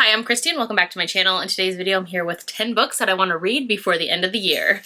Hi, I'm Christy and welcome back to my channel. In today's video, I'm here with 10 books that I want to read before the end of the year.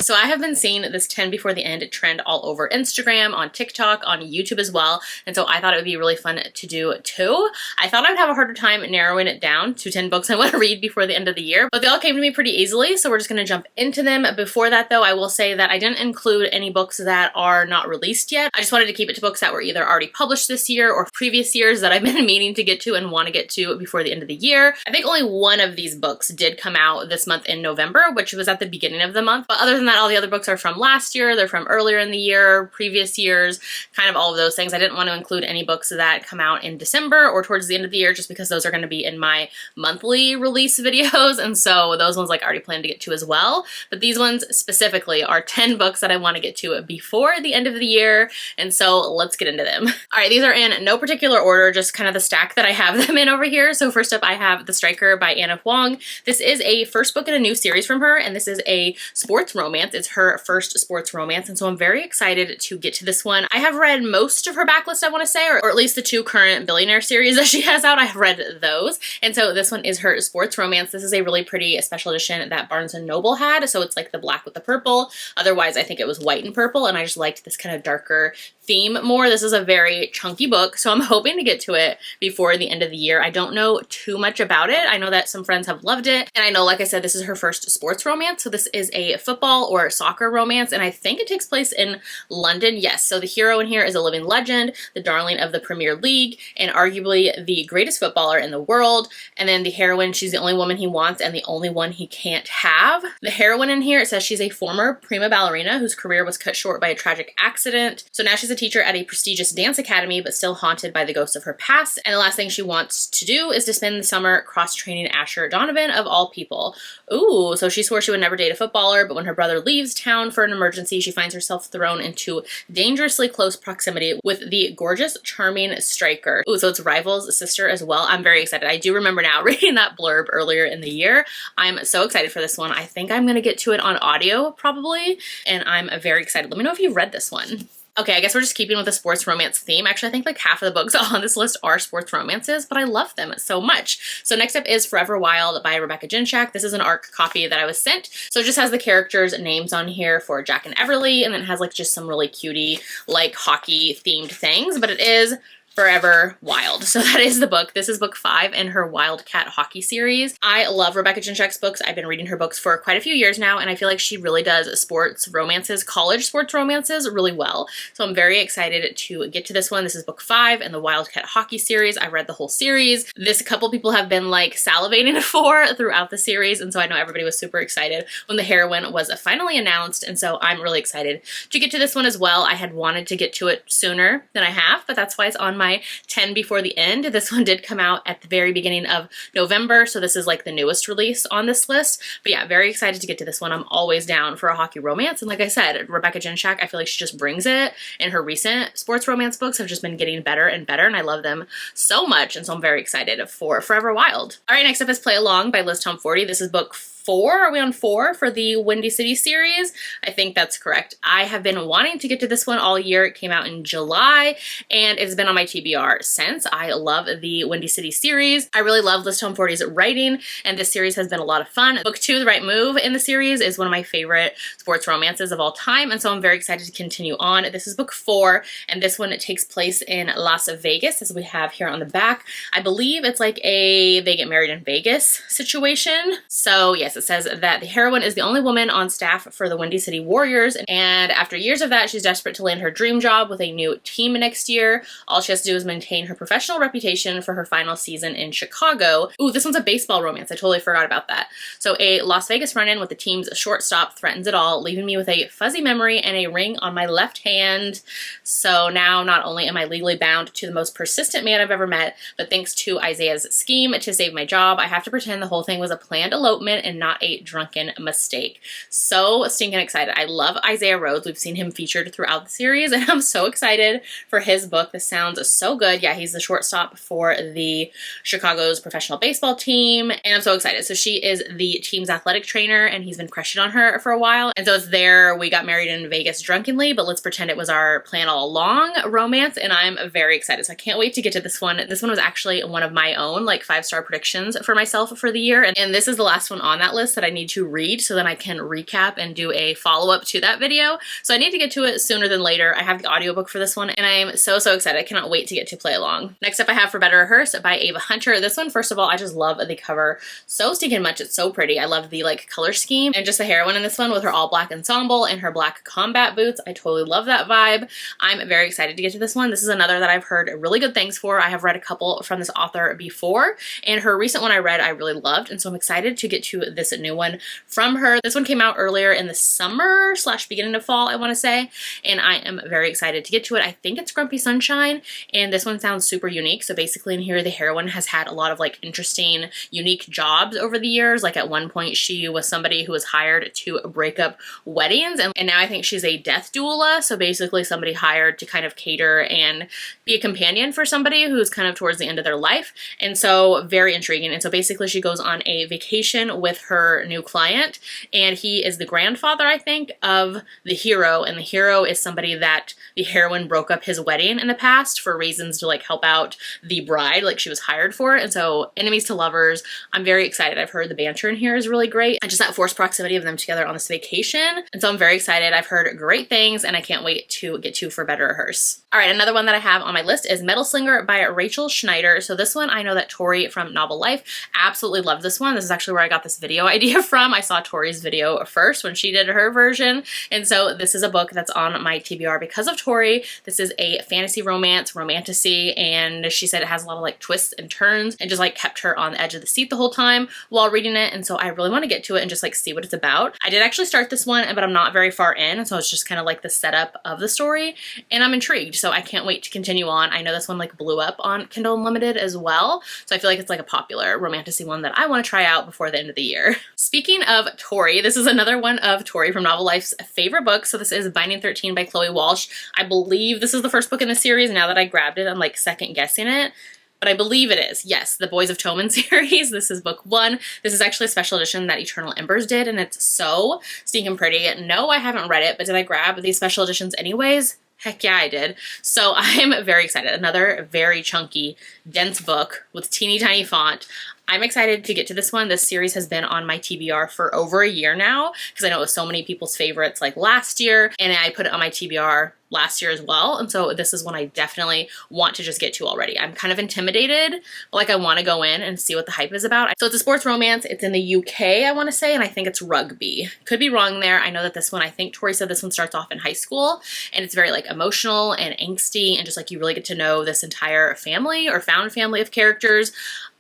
So I have been seeing this 10 before the end trend all over Instagram, on TikTok, on YouTube as well. And so I thought it would be really fun to do too. I thought I'd have a harder time narrowing it down to 10 books I want to read before the end of the year, but they all came to me pretty easily. So we're just going to jump into them. Before that though, I will say that I didn't include any books that are not released yet. I just wanted to keep it to books that were either already published this year or previous years that I've been meaning to get to and want to get to before the end of the year. I think only one of these books did come out this month in November, which was at the beginning of the month. But other than that, all the other books are from last year, they're from earlier in the year, previous years, kind of all of those things. I didn't want to include any books that come out in December or towards the end of the year just because those are going to be in my monthly release videos, and so those ones like I already plan to get to as well. But these ones specifically are 10 books that I want to get to before the end of the year, and so let's get into them. All right, these are in no particular order, just kind of the stack that I have them in over here. So first up, I have The Striker by Ana Huang. This is a first book in a new series from her, and this is a sports romance. It's her first sports romance, and so I'm very excited to get to this one. I have read most of her backlist, I want to say, or at least the two current Billionaire series that she has out. I have read those, and so this one is her sports romance. This is a really pretty special edition that Barnes & Noble had, so it's like the black with the purple. Otherwise, I think it was white and purple, and I just liked this kind of darker theme more. This is a very chunky book, so I'm hoping to get to it before the end of the year. I don't know too much about it. I know that some friends have loved it, and I know, like I said, this is her first sports romance, so this is a football or soccer romance, and I think it takes place in London. Yes, so the hero in here is a living legend, the darling of the Premier League, and arguably the greatest footballer in the world. And then the heroine, she's the only woman he wants and the only one he can't have. The heroine in here, it says she's a former prima ballerina whose career was cut short by a tragic accident. So now she's a teacher at a prestigious dance academy, but still haunted by the ghosts of her past. And the last thing she wants to do is to spend the summer cross-training Asher Donovan, of all people. Ooh, so she swore she would never date a footballer, but when her brother leaves town for an emergency, she finds herself thrown into dangerously close proximity with the gorgeous, charming Striker. Ooh, so it's Rival's sister as well. I'm very excited. I do remember now reading that blurb earlier in the year. I'm so excited for this one. I think I'm going to get to it on audio probably, and I'm very excited. Let me know if you've read this one. Okay, I guess we're just keeping with the sports romance theme. Actually, I think like half of the books on this list are sports romances, but I love them so much. So next up is Forever Wild by Rebecca Jinchak. This is an ARC copy that I was sent. So it just has the characters' names on here for Jack and Everly, and then it has like just some really cutie, like hockey themed things, but it is Forever Wild. So that is the book. This is book 5 in her Wildcat Hockey series. I love Rebecca Jinchak's books. I've been reading her books for quite a few years now, and I feel like she really does sports romances, college sports romances really well. So I'm very excited to get to this one. This is book 5 in the Wildcat Hockey series. I read the whole series. This a couple people have been like salivating for throughout the series, and so I know everybody was super excited when the heroine was finally announced, and so I'm really excited to get to this one as well. I had wanted to get to it sooner than I have, but that's why it's on my 10 before the end. This one did come out at the very beginning of November, so this is like the newest release on this list. But yeah, very excited to get to this one. I'm always down for a hockey romance, and like I said, Rebecca Jinchak, I feel like she just brings it, and her recent sports romance books have just been getting better and better, and I love them so much, and so I'm very excited for Forever Wild. All right, next up is Play Along by Liz Tom 40. This is book 4. Are we on 4 for the Windy City series? I think that's correct. I have been wanting to get to this one all year. It came out in July, and it's been on my TBR since. I love the Windy City series. I really love Liz Tom 40's writing, and this series has been a lot of fun. Book 2, The Right Move in the series, is one of my favorite sports romances of all time, and so I'm very excited to continue on. This is book 4, and this one, it takes place in Las Vegas, as we have here on the back. I believe it's like a they get married in Vegas situation. So yes, it says that the heroine is the only woman on staff for the Windy City Warriors, and after years of that, she's desperate to land her dream job with a new team next year. All she has to do is maintain her professional reputation for her final season in Chicago. Ooh, this one's a baseball romance. I totally forgot about that. So a Las Vegas run-in with the team's shortstop threatens it all, leaving me with a fuzzy memory and a ring on my left hand. So now not only am I legally bound to the most persistent man I've ever met, but thanks to Isaiah's scheme to save my job, I have to pretend the whole thing was a planned elopement and Not a Drunken Mistake. So stinking excited. I love Isaiah Rhodes. We've seen him featured throughout the series, and I'm so excited for his book. This sounds so good. Yeah, he's the shortstop for the Chicago's professional baseball team, and I'm so excited. So she is the team's athletic trainer, and he's been crushing on her for a while. And so it's their we got married in Vegas drunkenly, but let's pretend it was our plan all along romance, and I'm very excited. So I can't wait to get to this one. This one was actually one of my own like 5-star predictions for myself for the year, and this is the last one on that list that I need to read so then I can recap and do a follow-up to that video. So I need to get to it sooner than later. I have the audiobook for this one, and I am so excited. I cannot wait to get to play along. Next up I have For Better or Worse by Ava Hunter. This one, first of all, I just love the cover so stinking much. It's so pretty. I love the like color scheme and just the heroine in this one with her all black ensemble and her black combat boots. I totally love that vibe. I'm very excited to get to this one. This is another that I've heard really good things for. I have read a couple from this author before, and her recent one I read I really loved, and so I'm excited to get to this new one from her. This one came out earlier in the summer / beginning of fall, I want to say, and I am very excited to get to it. I think it's Grumpy Sunshine, and this one sounds super unique. So basically in here, the heroine has had a lot of like interesting, unique jobs over the years. Like at one point she was somebody who was hired to break up weddings, and now I think she's a death doula. So basically somebody hired to kind of cater and be a companion for somebody who's kind of towards the end of their life. And so very intriguing. And so basically she goes on a vacation with her new client, and he is the grandfather, I think, of the hero, and the hero is somebody that the heroine broke up his wedding in the past for reasons to like help out the bride, like she was hired for. And so enemies to lovers. I'm very excited. I've heard the banter in here is really great, and just that forced proximity of them together on this vacation. And so I'm very excited. I've heard great things, and I can't wait to get to For Better or Worse. All right, another one that I have on my list is Metal Slinger by Rachel Schneider. So this one, I know that Tori from Novel Life absolutely loved this one. This is actually where I got this video idea from. I saw Tori's video first when she did her version, and so this is a book that's on my TBR because of Tori. This is a fantasy romance, romantasy, and she said it has a lot of like twists and turns and just like kept her on the edge of the seat the whole time while reading it. And so I really want to get to it and just like see what it's about. I did actually start this one, but I'm not very far in, and so it's just kind of like the setup of the story, and I'm intrigued. So I can't wait to continue on. I know this one like blew up on Kindle Unlimited as well, so I feel like it's like a popular romantasy one that I want to try out before the end of the year. Speaking of Tori, this is another one of Tori from Novel Life's favorite books. So this is Binding 13 by Chloe Walsh. I believe this is the first book in the series. Now that I grabbed it, I'm like second guessing it, but I believe it is. Yes, the Boys of Tommen series. This is book 1. This is actually a special edition that Eternal Embers did, and it's so stinking pretty. No, I haven't read it, but did I grab these special editions anyways? Heck yeah, I did. So I'm very excited. Another very chunky, dense book with teeny tiny font. I'm excited to get to this one. This series has been on my TBR for over a year now, because I know it was so many people's favorites like last year, and I put it on my TBR last year as well. And so this is one I definitely want to just get to already. I'm kind of intimidated, but like I want to go in and see what the hype is about. So it's a sports romance. It's in the UK, I want to say, and I think it's rugby. Could be wrong there. I know that this one, I think Tori said this one starts off in high school, and it's very like emotional and angsty, and just like you really get to know this entire family or found family of characters.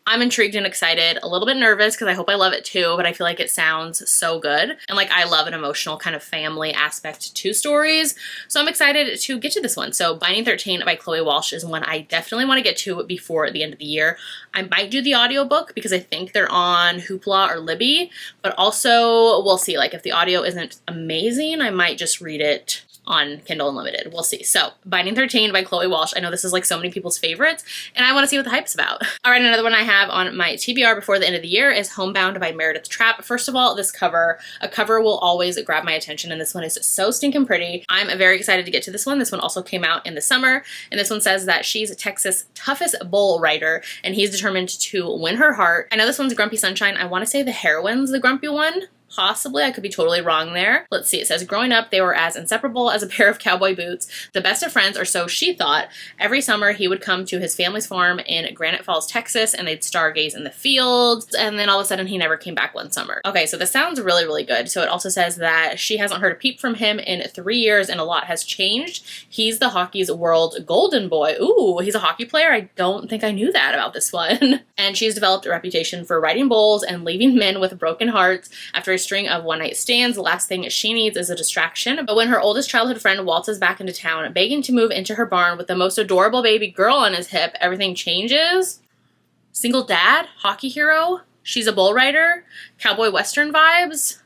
I'm intrigued and excited, a little bit nervous because I hope I love it too, but I feel like it sounds so good. And like I love an emotional kind of family aspect to stories. So I'm excited to get to this one. So Binding 13 by Chloe Walsh is one I definitely want to get to before the end of the year. I might do the audiobook because I think they're on Hoopla or Libby, but also we'll see. Like if the audio isn't amazing, I might just read it on Kindle Unlimited. We'll see. So Binding 13 by Chloe Walsh. I know this is like so many people's favorites, and I want to see what the hype's about. All right, another one I have on my TBR before the end of the year is Homebound by Meredith Trapp. First of all, this cover, a cover will always grab my attention, and this one is so stinking pretty. I'm very excited to get to this one. This one also came out in the summer, and this one says that she's Texas' toughest bull rider, and he's determined to win her heart. I know this one's Grumpy Sunshine. I want to say the heroine's the grumpy one. Possibly, I could be totally wrong there. Let's see, it says, growing up, they were as inseparable as a pair of cowboy boots, the best of friends, or so she thought. Every summer, he would come to his family's farm in Granite Falls, Texas, and they'd stargaze in the fields, and then all of a sudden, he never came back one summer. Okay, so this sounds really, really good. So it also says that she hasn't heard a peep from him in 3 years, and a lot has changed. He's the hockey's world golden boy. Ooh, he's a hockey player? I don't think I knew that about this one. And she's developed a reputation for riding bulls and leaving men with broken hearts. After a string of one-night stands, the last thing she needs is a distraction. But when her oldest childhood friend waltzes back into town, begging to move into her barn with the most adorable baby girl on his hip, everything changes. Single dad? Hockey hero? She's a Bull Rider, cowboy western vibes.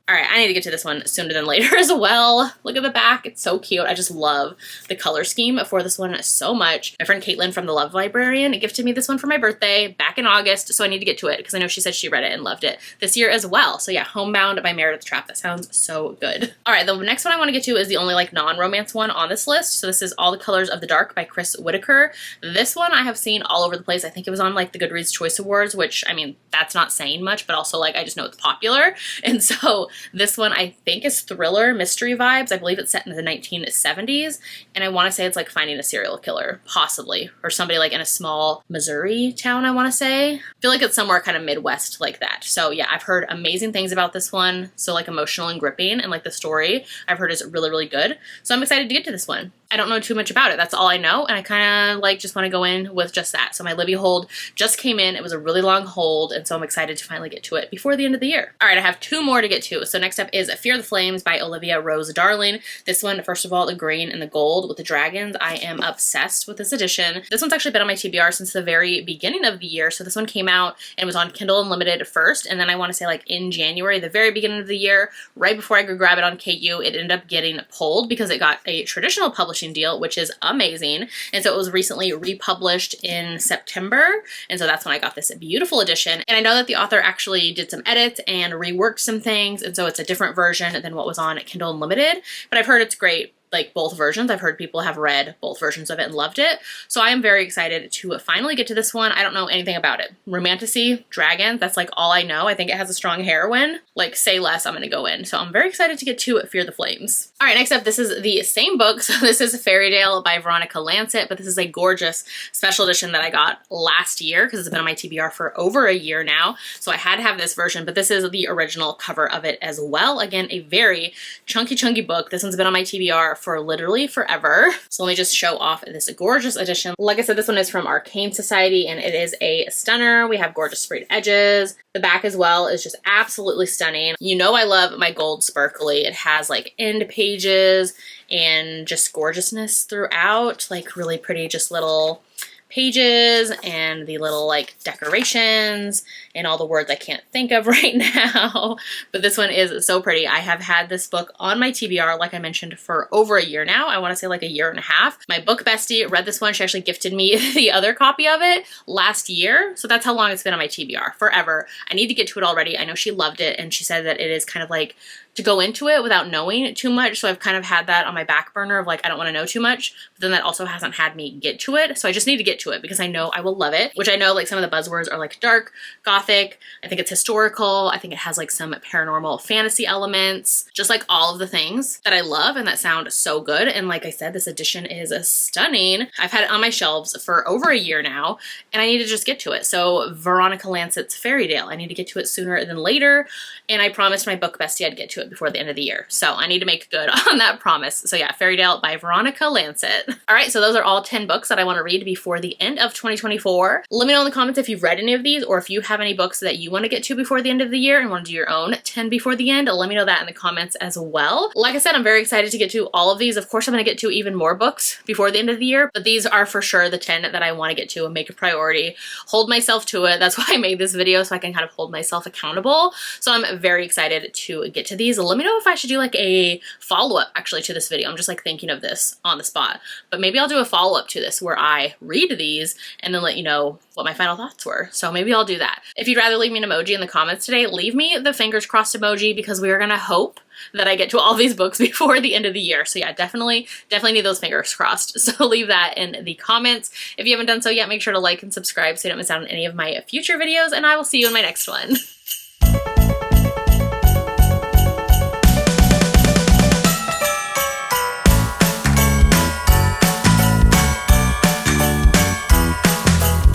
All right, I need to get to this one sooner than later as well. Look at the back. It's so cute. I just love the color scheme for this one so much. My friend Caitlin from the Love Librarian gifted me this one for my birthday back in August, so I need to get to it because I know she said she read it and loved it this year as well. So yeah, Homebound by Meredith Trapp. That sounds so good. All right, the next one I want to get to is the only like non-romance one on this list. So this is All the Colors of the Dark by Chris Whitaker. This one I have seen all over the place. I think it was on like the Goodreads Choice Awards, which I mean, that's not saying much, but also like I just know it's popular. And so this one I think is thriller mystery vibes. I believe it's set in the 1970s, and I want to say it's like finding a serial killer, possibly, or somebody like in a small Missouri town, I want to say. I feel like it's somewhere kind of Midwest like that. So yeah, I've heard amazing things about this one. So like emotional and gripping, and like the story I've heard is really, really good. So I'm excited to get to this one. I don't know too much about it. That's all I know, and I kind of like just want to go in with just that. So my Libby hold just came in. It was a really long hold, and so I'm excited to finally get to it before the end of the year. All right, I have 2 more to get to. So next up is Fear the Flames by Olivia Rose Darling. This one, first of all, the green and the gold with the dragons. I am obsessed with this edition. This one's actually been on my TBR since the very beginning of the year. So this one came out and was on Kindle Unlimited first, and then I want to say like in January, the very beginning of the year, right before I could grab it on KU, it ended up getting pulled because it got a traditional publishing deal, which is amazing. And so it was recently republished in September. And so that's when I got this beautiful edition. And I know that the author actually did some edits and reworked some things. And so it's a different version than what was on Kindle Unlimited, but I've heard it's great. Like both versions. I've heard people have read both versions of it and loved it. So I am very excited to finally get to this one. I don't know anything about it. Romantasy, dragons, that's like all I know. I think it has a strong heroine. Like say less, I'm gonna go in. So I'm very excited to get to Fear the Flames. All right, next up, this is the same book. So this is Fairytale by Veronica Lancet, but this is a gorgeous special edition that I got last year because it's been on my TBR for over a year now. So I had to have this version, but this is the original cover of it as well. Again, a very chunky book. This one's been on my TBR for literally forever. So let me just show off this gorgeous edition. Like I said, this one is from Arcane Society, and it is a stunner. We have gorgeous sprayed edges. The back as well is just absolutely stunning. You know I love my gold sparkly. It has like end pages and just gorgeousness throughout. Like really pretty just little pages and the little like decorations and all the words I can't think of right now. But this one is so pretty. I have had this book on my TBR, like I mentioned, for over a year now. I want to say like a year and a half. My book bestie read this one. She actually gifted me the other copy of it last year. So that's how long it's been on my TBR, forever. I need to get to it already. I know she loved it, and she said that it is kind of like to go into it without knowing too much. So I've kind of had that on my back burner of like, I don't want to know too much, but then that also hasn't had me get to it. So I just need to get to it because I know I will love it, which I know like some of the buzzwords are like dark, gothic. I think it's historical. I think it has like some paranormal fantasy elements, just like all of the things that I love and that sound so good. And like I said, this edition is stunning. I've had it on my shelves for over a year now, and I need to just get to it. So Veronica Lancet's Fairytale, I need to get to it sooner than later. And I promised my book bestie I'd get to it before the end of the year. So I need to make good on that promise. So yeah, Fairytale by Veronica Lancet. All right, so those are all 10 books that I want to read before the end of 2024. Let me know in the comments if you've read any of these, or if you have any books that you want to get to before the end of the year and want to do your own 10 before the end. Let me know that in the comments as well. Like I said, I'm very excited to get to all of these. Of course, I'm going to get to even more books before the end of the year, but these are for sure the 10 that I want to get to and make a priority. Hold myself to it. That's why I made this video, so I can kind of hold myself accountable. So I'm very excited to get to these. Let me know if I should do like a follow-up actually to this video. I'm just like thinking of this on the spot, but maybe I'll do a follow-up to this where I read these and then let you know what my final thoughts were. So maybe I'll do that. If you'd rather leave me an emoji in the comments today, leave me the fingers crossed emoji, because we are gonna hope that I get to all these books before the end of the year. So yeah, definitely need those fingers crossed. So leave that in the comments. If you haven't done so yet, make sure to like and subscribe so you don't miss out on any of my future videos, and I will see you in my next one.